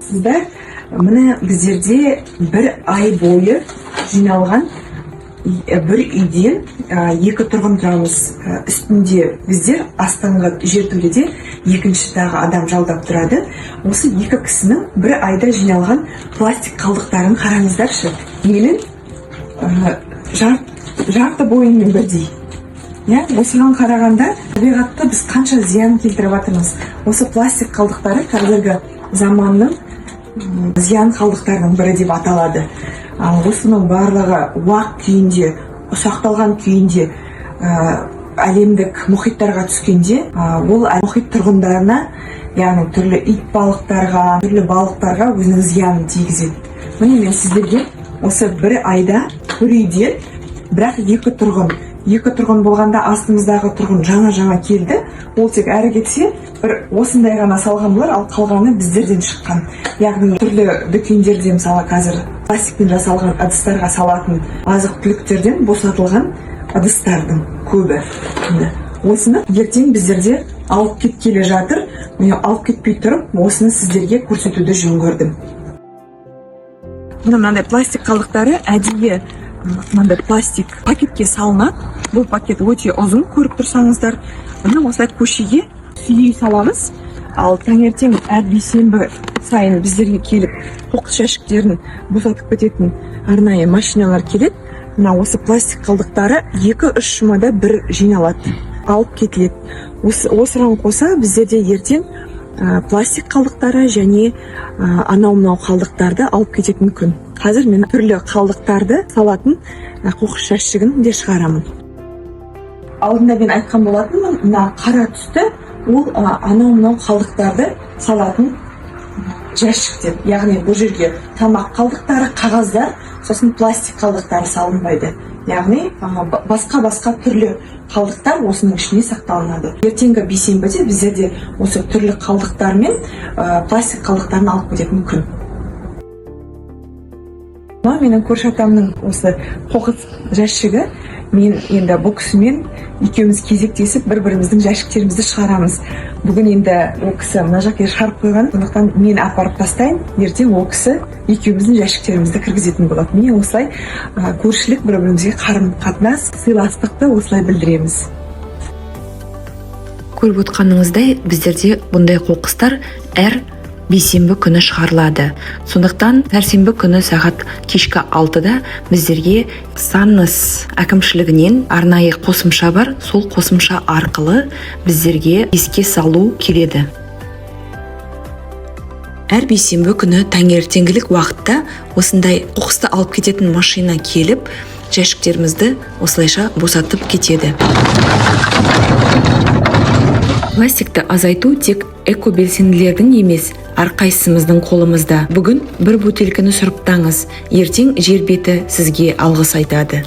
Сіздер міне біздерде бір ай бойы жиналған бір үйден екі тұрғын тұрамыз. Үстінде біздер астыңғы жертөледе екінші тағы адам жалдап тұрады. Осы екі кісінің бір айда жиналған пластик қалдықтарын қараңыздаршы. Менің жарты бойымен бірдей. Осыған қарағанда табиғатқа біз қанша зиян келтіріп жатырмыз. Осы пластик қалдықтары қазіргі заманның зиян қалдықтарының бірі деп аталады. Осының барлығы уақ күйінде, ұсақталған күйінде әлемдік мұхиттарға түскенде, ол мұхит тұрғындарына, яғни түрлі ит балықтарға, түрлі балықтарға өзінің зиянын тигізеді. Міне мен сіздерге осы бір айда бір үйден бірақ екі тұрғын болғанда астымыздағы тұрғын жаңа келді. Ол тек әрі кетсе бір осындай ғана салған болар, ал қалғаны біздерден шыққан. Яғни түрлі дүкендерде мысалы қазір пластиктен жасалған ыдыстарға салатын азық-түліктерден босатылған ыдыстардың көбі. Осыны ертең біздерде алып кеткелі жатыр. Мен алып кетпей тұрып, осыны сіздерге көрсетуді жөн көрдім. Мынандай пластик қалдықтары әдейі мынандай пластик пакетке салынады. Бұл пакет өте ұзын, көріп тұрсаңыздар. Мына осылай көшеге сүйей саламыз. Ал таңертең әр бейсенбі сайын біздерге келіп қоқыс жәшіктерін босатып кететін арнайы машиналар келеді. Мына осы пластик қалдықтары 2-3 жұмада бір жиналады, алып кетіледі. Осыған қоса біздерде ертең пластик қалдықтары және анау-мынау қалдықтарды алып кететін күн. Қазір мен түрлі қалдықтарды салатын қоқыс жәшігін де шығарамын. Алдында мен айтқан болатынмын, мына қара түсті ол анау-мынау қалдықтарды салатын жәшіктер. Яғни бұл жерге тамақ қалдықтары, қағаздар, сосын пластик қалдықтары салынбайды. Яғни басқа түрлі қалдықтар осының ішіне сақталынады. Ертеңгі бейсенбіде біздерде осы түрлі қалдықтар мен пластик қалдықтарын алып кететін күн. Менің көрші атамның осы қоқыс жәшігі, мен енді бұл кісімен екеуміз кезектесіп бір-біріміздің жәшіктерімізді шығарамыз. Бүгін енді ол кісі мына жаққа шығарып қойған, сондықтан мен апарып тастайын, ертең ол кісі екеуміздің жәшіктерімізді кіргізетін болады. Міне осылай көршілік бір-бірімізге қарым-қатынас, сыйластықты осылай білдіреміз. Көріп отқаныңыздай, біздерде бұндай қоқыстар әр бейсенбі күні шығарылады. Сондықтан сәрсенбі күні сағат кешкі 6-да біздерге Санныс әкімшілігінен арнайы қосымша бар. Сол қосымша арқылы біздерге еске салу келеді. Әр бейсенбі күні таңертеңгілік уақытта осындай қоқысты алып кететін машина келіп, жәшіктерімізді осылайша босатып кетеді. Пластикті азайту тек экобелсенділердің емес, әрқайсымыздың қолымызда. Бүгін бір бөтелкені сұрыптаңыз, ертең жер беті сізге алғыс айтады.